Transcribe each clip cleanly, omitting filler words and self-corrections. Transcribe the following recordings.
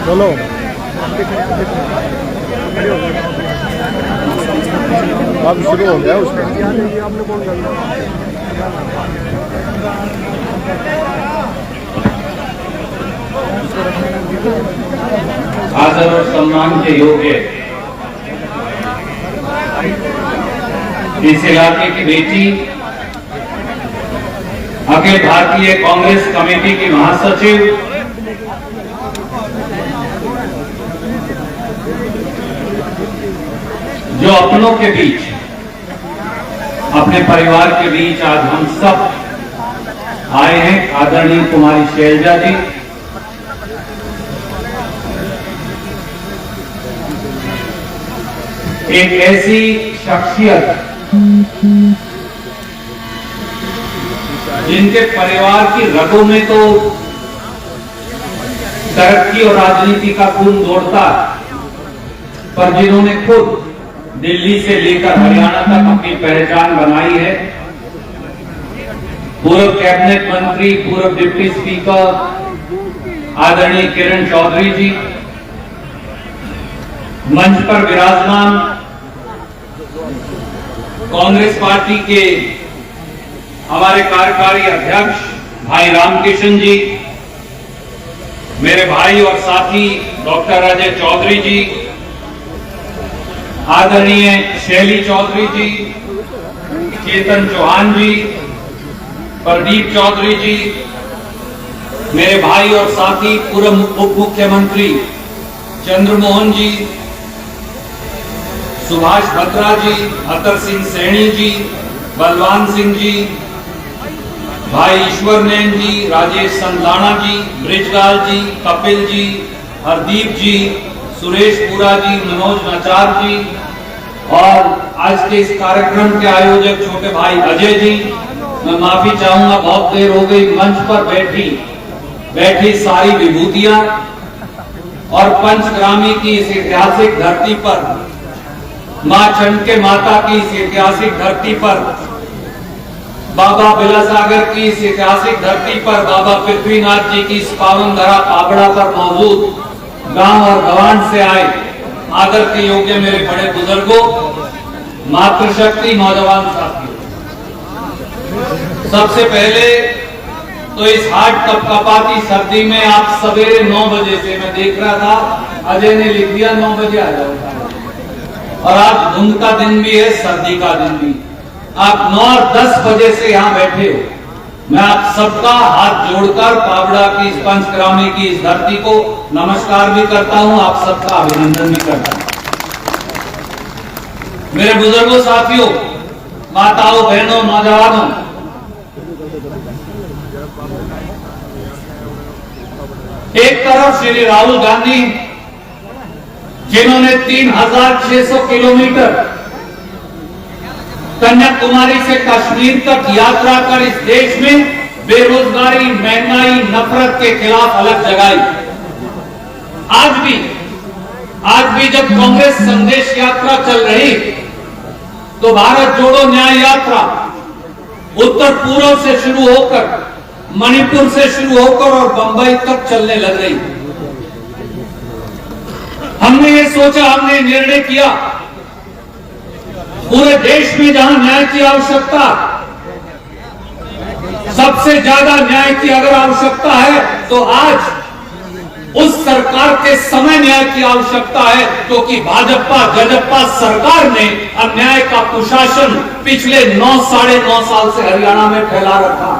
बोलो। अब शुरू हो गया उसमें। आदर और सम्मान के योग्य इस इलाके की बेटी, अखिल भारतीय कांग्रेस कमेटी की महासचिव, जो अपनों के बीच, अपने परिवार के बीच आज हम सब आए हैं, आदरणीय कुमारी शैलजा जी, एक ऐसी शख्सियत जिनके परिवार की रगों में तो तरक्की और राजनीति का खून दौड़ता, पर जिन्होंने खुद दिल्ली से लेकर हरियाणा तक अपनी पहचान बनाई है, पूर्व कैबिनेट मंत्री, पूर्व डिप्टी स्पीकर आदरणीय किरण चौधरी जी, मंच पर विराजमान कांग्रेस पार्टी के हमारे कार्यकारी अध्यक्ष भाई रामकिशन जी, मेरे भाई और साथी डॉक्टर अजय चौधरी जी, आदरणीय शैली चौधरी जी, चेतन चौहान जी, प्रदीप चौधरी जी, मेरे भाई और साथी पूर्व उप मुख्यमंत्री चंद्रमोहन जी, सुभाष बत्रा जी, अतर सिंह सैनी जी, बलवान सिंह जी, भाई ईश्वर नैन जी, राजेश संधाना जी, ब्रिजलाल जी, कपिल जी, हरदीप जी, सुरेश पुरा जी, मनोज नचार जी, और आज के इस कार्यक्रम के आयोजक छोटे भाई अजय जी। मैं माफी चाहूंगा, बहुत देर हो गई। मंच पर बैठी सारी विभूतियां और पंचग्रामी की इस ऐतिहासिक धरती पर, मां चंडके माता की इस ऐतिहासिक धरती पर, बाबा बिलासागर की इस ऐतिहासिक धरती पर, बाबा पृथ्वीनाथ जी की इस पावन धरा पाबड़ा पर मौजूद गांव और गवांड से आए आदर के योग्य मेरे बड़े बुजुर्गों, मातृशक्ति, नौजवान साथियों, सबसे पहले तो इस हाट कपकपाती सर्दी में आप सवेरे 9 बजे से, मैं देख रहा था अजय ने लिख दिया 9 बजे आ जाओ, और आज धुंध का दिन भी है, सर्दी का दिन भी, आप 9 और 10 बजे से यहां बैठे हो। मैं आप सबका हाथ जोड़कर पाबड़ा की इस पंचग्रामी की इस धरती को नमस्कार भी करता हूं, आप सबका अभिनंदन भी करता हूं। मेरे बुजुर्गों, साथियों, माताओं, बहनों, नौजवानों, एक तरफ श्री राहुल गांधी, जिन्होंने 3600 किलोमीटर कन्याकुमारी से कश्मीर तक यात्रा कर इस देश में बेरोजगारी, महंगाई, नफरत के खिलाफ अलग जगाई। आज भी जब कांग्रेस संदेश यात्रा चल रही, तो भारत जोड़ो न्याय यात्रा उत्तर पूर्व से शुरू होकर, मणिपुर से शुरू होकर और बंबई तक चलने लग रही। हमने ये सोचा, हमने निर्णय किया, पूरे देश में जहां न्याय की आवश्यकता, सबसे ज्यादा न्याय की अगर आवश्यकता है, तो आज उस सरकार के समय न्याय की आवश्यकता है, क्योंकि भाजपा गजपा सरकार ने अन्याय का कुशासन पिछले 9 साढ़े 9 साल से हरियाणा में फैला रखा।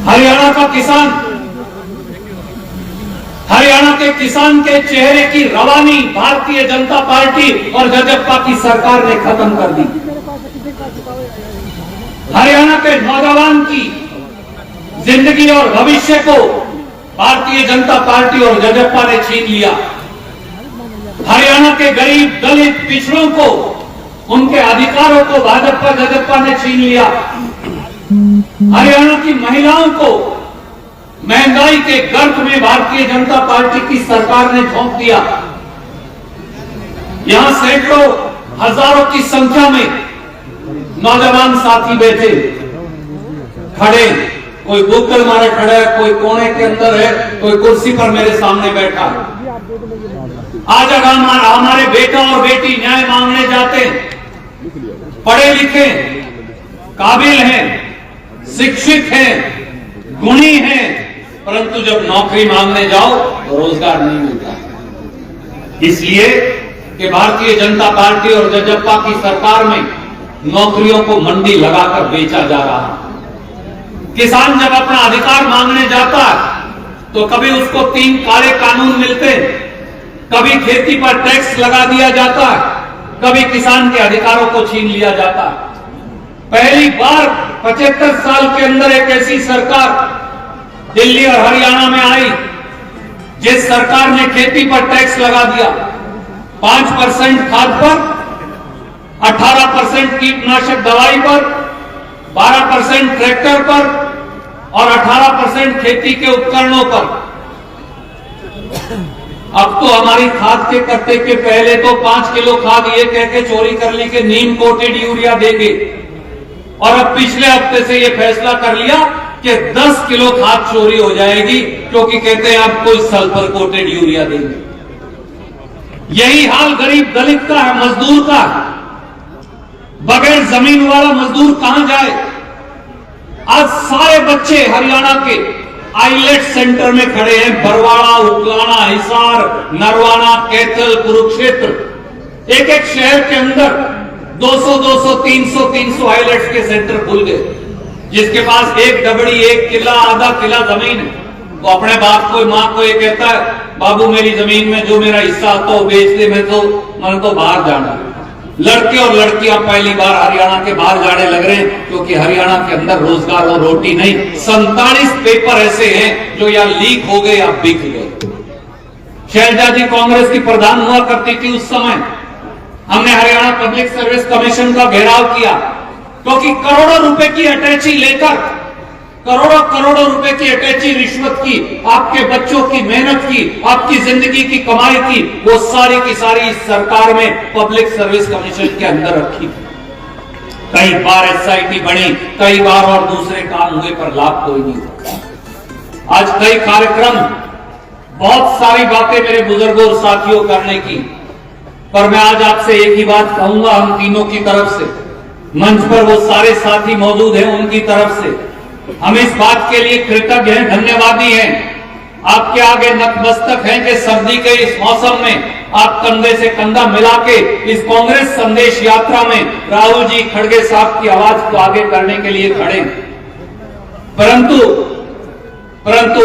हरियाणा का किसान, हरियाणा के किसान के चेहरे की रवानी भारतीय जनता पार्टी और गजपा की सरकार ने खत्म कर दी। हरियाणा के नौजवान की जिंदगी और भविष्य को भारतीय जनता पार्टी और गजपा ने छीन लिया। हरियाणा के गरीब, दलित, पिछड़ों को, उनके अधिकारों को भाजपा गजपा ने छीन लिया। हरियाणा की महिलाओं को महंगाई के गर्त में भारतीय जनता पार्टी की सरकार ने झोंक दिया। यहां सैकड़ों, हजारों की संख्या में नौजवान साथी बैठे, खड़े, कोई बुक्कड़ मारे खड़ा है, कोई कोने के अंदर है, कोई कुर्सी पर मेरे सामने बैठा है। आज अगर हमारे बेटा और बेटी न्याय मांगने जाते हैं, पढ़े लिखे, काबिल हैं, शिक्षित हैं, गुणी हैं, परंतु जब नौकरी मांगने जाओ तो रोजगार नहीं मिलता। इसलिए कि भारतीय जनता पार्टी और जजप्पा की सरकार में नौकरियों को मंडी लगाकर बेचा जा रहा है। किसान जब अपना अधिकार मांगने जाता है तो कभी उसको 3 काले कानून मिलते हैं, कभी खेती पर टैक्स लगा दिया जाता है, कभी किसान के अधिकारों को छीन लिया जाता है। पहली बार 75 साल के अंदर एक ऐसी सरकार दिल्ली और हरियाणा में आई जिस सरकार ने खेती पर टैक्स लगा दिया, 5% खाद पर, 18% कीटनाशक दवाई पर, 12% ट्रैक्टर पर और 18% खेती के उपकरणों पर। अब तो हमारी खाद के कट्टे के पहले तो 5 किलो खाद ये कह के चोरी कर ली कि नीम कोटेड यूरिया देंगे, और अब पिछले हफ्ते से ये फैसला कर लिया कि 10 किलो खाद चोरी हो जाएगी क्योंकि कहते हैं आपको सल्फर कोटेड यूरिया देंगे। यही हाल गरीब दलित का है, मजदूर का है। बगैर जमीन वाला मजदूर कहां जाए? आज सारे बच्चे हरियाणा के आईलेट सेंटर में खड़े हैं, बरवाड़ा, उकलाना, हिसार, नरवाना, कैथल, कुरुक्षेत्र, एक एक शहर के अंदर 200, 300 आईलेट्स के सेंटर खुल गए। जिसके पास 1 डबड़ी, 1 किला, आधा किला जमीन है, वो अपने बाप को, मां को ये कहता है, बाबू मेरी जमीन में जो मेरा हिस्सा आता है बेच दे, मैंने तो बाहर जाना। लड़के और लड़कियां पहली बार हरियाणा के बाहर जाने लग रहे हैं क्योंकि हरियाणा के अंदर रोजगार और रोटी नहीं। 47 पेपर ऐसे हैं जो या लीक हो गए या बिक गए। शैलजा जी कांग्रेस की प्रधान हुआ करती थी उस समय। हमने हरियाणा पब्लिक सर्विस कमीशन का घेराव किया क्योंकि करोड़ों रुपए की अटैची लेकर, करोड़ों रुपए की अटैची रिश्वत की, आपके बच्चों की मेहनत की, आपकी जिंदगी की कमाई की, वो सारी की सारी इस सरकार में पब्लिक सर्विस कमीशन के अंदर रखी थी। कई बार एसआईटी बनी, कई बार और दूसरे काम हुए, पर लाभ कोई नहीं हुआ। आज कई कार्यक्रम, बहुत सारी बातें मेरे बुजुर्गों और साथियों करने की, पर मैं आज आपसे एक ही बात कहूंगा, हम तीनों की तरफ से, मंच पर वो सारे साथी मौजूद हैं, उनकी तरफ से हम इस बात के लिए कृतज्ञ हैं, धन्यवादी हैं, आपके आगे नतमस्तक हैं कि सर्दी के इस मौसम में आप कंधे से कंधा मिला के इस कांग्रेस संदेश यात्रा में राहुल जी खड़गे साहब की आवाज को आगे करने के लिए खड़े। परंतु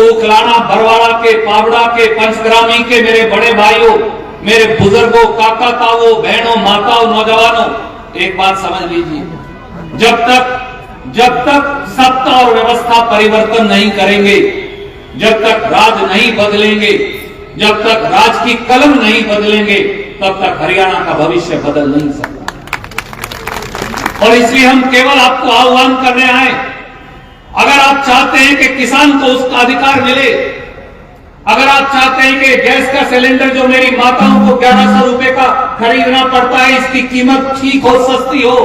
उकलाना, बरवाड़ा के, पावड़ा के, पंचग्रामी के मेरे बड़े भाइयों, मेरे बुजुर्गों, काका ताओ, बहनों, माताओं, नौजवानों, एक बात समझ लीजिए, जब तक सत्ता और व्यवस्था परिवर्तन नहीं करेंगे, जब तक राज नहीं बदलेंगे, जब तक राज की कलम नहीं बदलेंगे, तब तक हरियाणा का भविष्य बदल नहीं सकता। और इसलिए हम केवल आपको आह्वान करने आए, अगर आप चाहते हैं कि किसान को उसका अधिकार मिले, अगर आप चाहते हैं कि गैस का सिलेंडर जो मेरी माताओं को 1100 रुपए का खरीदना पड़ता है, इसकी कीमत ठीक हो, सस्ती हो,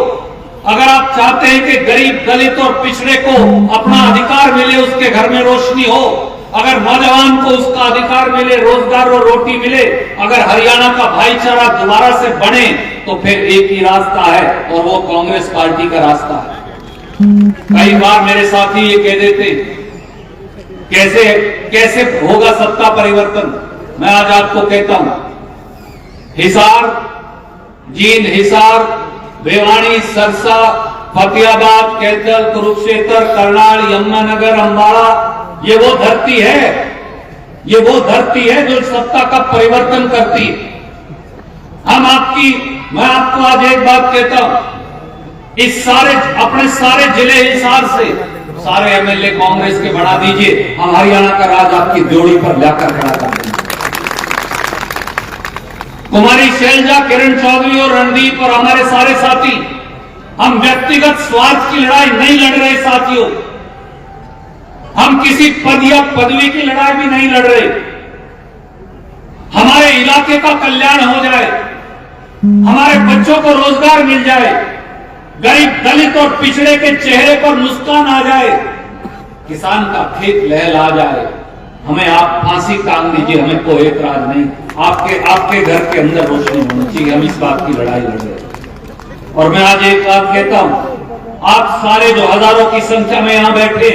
अगर आप चाहते हैं कि गरीब, दलित और पिछड़े को अपना अधिकार मिले, उसके घर में रोशनी हो, अगर नौजवान को उसका अधिकार मिले, रोजगार और रोटी मिले, अगर हरियाणा का भाईचारा दोबारा से बने, तो फिर एक ही रास्ता है और वो कांग्रेस पार्टी का रास्ता है। कई बार मेरे साथी ये कह देते कैसे होगा सत्ता परिवर्तन। मैं आज आपको कहता हूं, हिसार, जींद, हिसार, भिवानी, सरसा, फतेहाबाद, कैथल, कुरुक्षेत्र, करनाल, यमुनानगर, अंबाला, ये वो धरती है, ये वो धरती है जो सत्ता का परिवर्तन करती है। मैं आपको आज एक बात कहता हूं, इस अपने सारे जिले हिसार से सारे एमएलए कांग्रेस के बना दीजिए, हम हरियाणा का राज आपकी जोड़ी पर लाकर खड़ा कर देंगे। कुमारी शैलजा, किरण चौधरी और रणदीप और हमारे सारे साथी, हम व्यक्तिगत स्वार्थ की लड़ाई नहीं लड़ रहे साथियों, हम किसी पद या पदवी की लड़ाई भी नहीं लड़ रहे। हमारे इलाके का कल्याण हो जाए, हमारे बच्चों को रोजगार मिल जाए, गरीब, दलित और पिछड़े के चेहरे पर मुस्कान आ जाए, किसान का खेत लहला जाए, हमें आप फांसी टांग दीजिए, हमें कोई एतराज नहीं। आपके घर के अंदर रोशनी होनी चाहिए। हम इस बात की लड़ाई लड़ रहे हैं। और मैं आज एक बात कहता हूं, आप सारे जो हजारों की संख्या में यहां बैठे,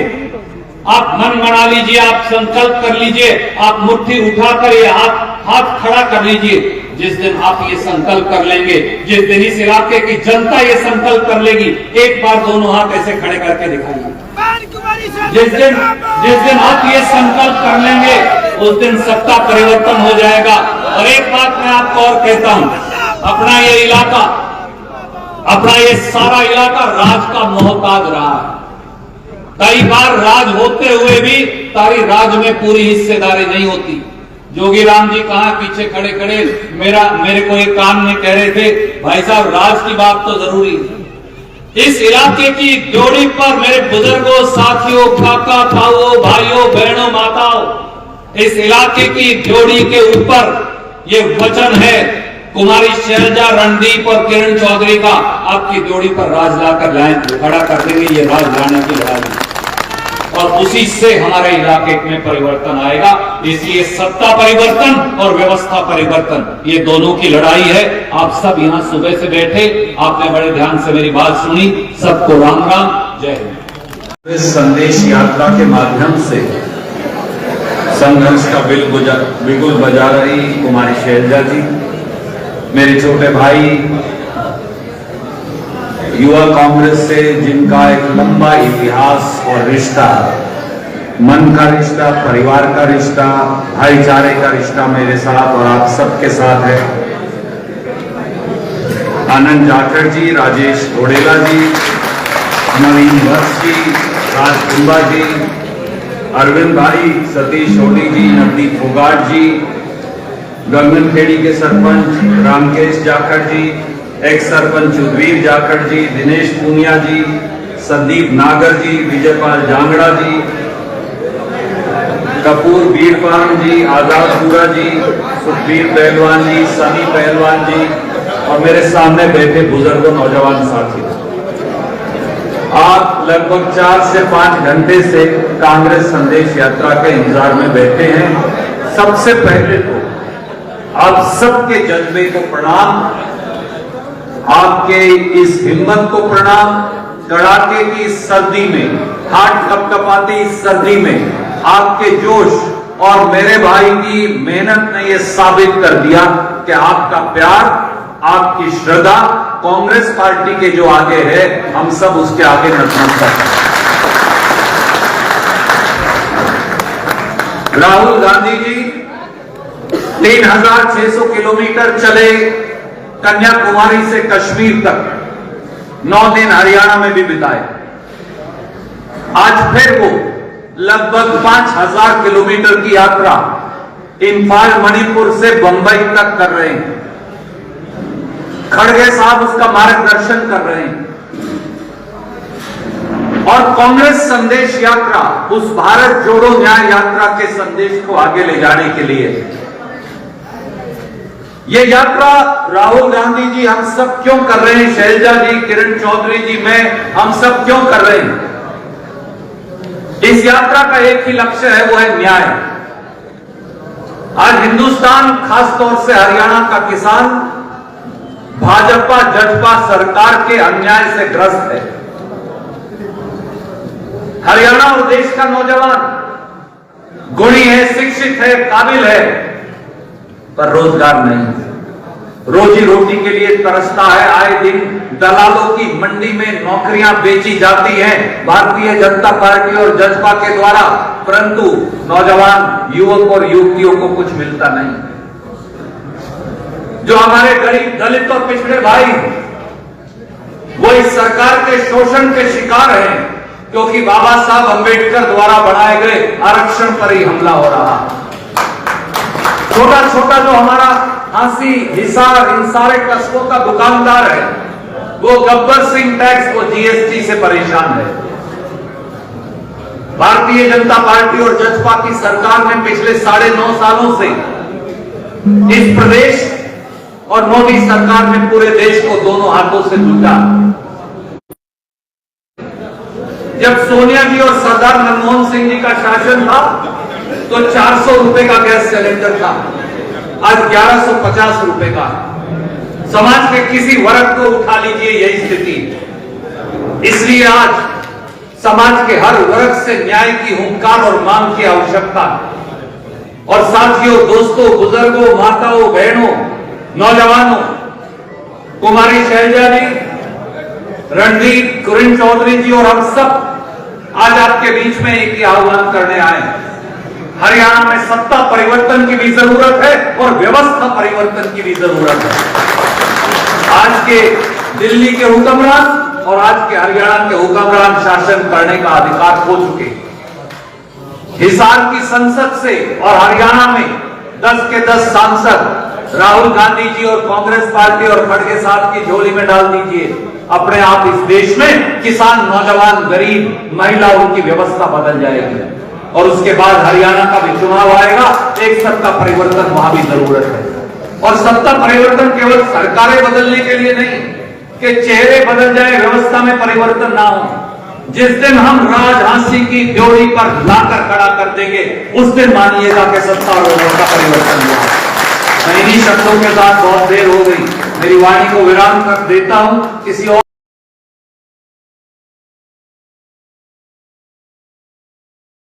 आप मन बना लीजिए, आप संकल्प कर लीजिए, आप मुट्ठी उठाकर ये हाथ खड़ा कर लीजिए। जिस दिन आप ये संकल्प कर लेंगे, जिस दिन इस इलाके की जनता ये संकल्प कर लेगी, एक बार दोनों हाथ ऐसे खड़े करके दिखाइए। जिस दिन आप ये संकल्प कर लेंगे, उस दिन सत्ता परिवर्तन हो जाएगा। और एक बात मैं आपको और कहता हूं, अपना ये इलाका, अपना ये सारा इलाका राज का मोहताज रहा है। कई बार राज होते हुए भी तारी राज में पूरी हिस्सेदारी नहीं होती। जोगीराम जी कहां पीछे खड़े खड़े मेरे को एक कान में कह रहे थे, भाई साहब राज की बात तो जरूरी है। इस इलाके की ड्योढ़ी पर मेरे बुजुर्गों, साथियों, काका, ताऊओं, भाइयों, बहनों, माताओं, इस इलाके की ड्योढ़ी के ऊपर ये वचन है, कुमारी शैलजा, रणदीप और किरण चौधरी का आपकी ड्योढ़ी पर राज लाकर लाएं, खड़ा कर देंगे। ये राज लाने की लड़ाई और उसी से हमारे इलाके में परिवर्तन आएगा। इसलिए सत्ता परिवर्तन और व्यवस्था परिवर्तन, ये दोनों की लड़ाई है। आप सब यहां सुबह से बैठे, आपने बड़े ध्यान से मेरी बात सुनी। सबको राम राम, जय हिंद। इस संदेश यात्रा के माध्यम से संघर्ष का बिल्कुल बजा रही कुमारी शैलजा जी, मेरे छोटे भाई, युवा कांग्रेस से जिनका एक लंबा इतिहास और रिश्ता, मन का रिश्ता, परिवार का रिश्ता, भाईचारे का रिश्ता मेरे साथ और आप सबके साथ है। आनंद जाखड़ जी, राजेश घोड़ेला जी, नवीन भट्ट जी, राज कुंभा जी, अरविंद भाई, सतीश ओडी जी, नवदीप फोगाट जी, गगनखेड़ी के सरपंच रामकेश जाखड़ जी, एक्स सरपंच सुधवीर जाखड़ जी, दिनेश पूनिया जी, संदीप नागर जी, विजयपाल जांगड़ा जी, कपूर वीरपाल जी, आजादपुरा जी, सुखबीर पहलवान जी, सनी पहलवान जी और मेरे सामने बैठे बुजुर्गों, नौजवान साथी, आप लगभग 4 से 5 घंटे से कांग्रेस संदेश यात्रा के इंतजार में बैठे हैं। सबसे पहले तो आप सबके जज्बे को प्रणाम, आपके इस हिम्मत को प्रणाम। कड़ाके की इस सर्दी में, हाथ कपकपाती इस सर्दी में आपके जोश और मेरे भाई की मेहनत ने यह साबित कर दिया कि आपका प्यार, आपकी श्रद्धा कांग्रेस पार्टी के जो आगे है, हम सब उसके आगे नतमस्तक हैं। राहुल गांधी जी 3600 किलोमीटर चले कन्याकुमारी से कश्मीर तक, 9 दिन हरियाणा में भी बिताए। आज फिर वो लगभग 5000 किलोमीटर की यात्रा इंफाल, मणिपुर से बंबई तक कर रहे हैं। खड़गे साहब उसका मार्गदर्शन कर रहे हैं। और कांग्रेस संदेश यात्रा उस भारत जोड़ो न्याय यात्रा के संदेश को आगे ले जाने के लिए, ये यात्रा राहुल गांधी जी हम सब क्यों कर रहे हैं, शैलजा जी, किरण चौधरी जी, मैं, हम सब क्यों कर रहे हैं? इस यात्रा का एक ही लक्ष्य है, वो है न्याय। आज हिंदुस्तान, खासतौर से हरियाणा का किसान भाजपा जजपा सरकार के अन्याय से ग्रस्त है। हरियाणा और देश का नौजवान गुणी है, शिक्षित है, काबिल है, पर रोजगार नहीं, रोजी रोटी के लिए तरसता है। आए दिन दलालों की मंडी में नौकरियां बेची जाती हैं भारतीय जनता पार्टी और जजपा के द्वारा, परंतु नौजवान, युवक और युवतियों को कुछ मिलता नहीं। जो हमारे गरीब, दलित और पिछड़े भाई, वो इस सरकार के शोषण के शिकार हैं, क्योंकि बाबा साहब अंबेडकर द्वारा बनाए गए आरक्षण पर ही हमला हो रहा। छोटा छोटा जो हमारा हांसी, हिसार, इन सारे कस्बों का दुकानदार है, वो गब्बर सिंह टैक्स, वो जीएसटी से परेशान है। भारतीय जनता पार्टी और जजपा की सरकार ने पिछले 9.5 सालों से इस प्रदेश और मोदी सरकार ने पूरे देश को दोनों हाथों से लूटा। जब सोनिया जी और सरदार मनमोहन सिंह जी का शासन था तो 400 रुपए का गैस सिलेंडर था, आज 1150 रुपए का। समाज के किसी वर्ग को उठा लीजिए, यही स्थिति। इसलिए आज समाज के हर वर्ग से न्याय की हुंकार और मांग की आवश्यकता है। और साथियों, दोस्तों, बुजुर्गों, माताओं, बहनों, नौजवानों, कुमारी शैलजा जी, रणदीप कुरिन चौधरी जी और हम सब आज आपके बीच में एक ही आह्वान करने आए हैं। हरियाणा में सत्ता परिवर्तन की भी जरूरत है और व्यवस्था परिवर्तन की भी जरूरत है। आज के दिल्ली के हुक्मरान और आज के हरियाणा के हुक्मरान शासन करने का अधिकार खो चुके। हिसार की संसद से और हरियाणा में 10 के 10 सांसद राहुल गांधी जी और कांग्रेस पार्टी और खड़गे साहब की झोली में डाल दीजिए। अपने आप इस देश में किसान, नौजवान, गरीब, महिला, उनकी व्यवस्था बदल जाएगी। और उसके बाद हरियाणा का भी चुनाव आएगा, एक सत्ता परिवर्तन वहां भी जरूरत है। और सत्ता परिवर्तन केवल सरकारें बदलने के लिए नहीं कि चेहरे बदल जाए, व्यवस्था में परिवर्तन ना हो। जिस दिन हम राजहांसी की ड्योढ़ी पर लाकर खड़ा कर देंगे, उस दिन मानिएगा कि सत्ता और व्यवस्था परिवर्तन हुआ। मैं इन्हीं शब्दों के साथ, बहुत देर हो गई, मेरी वाणी को विराम कर देता हूं। किसी और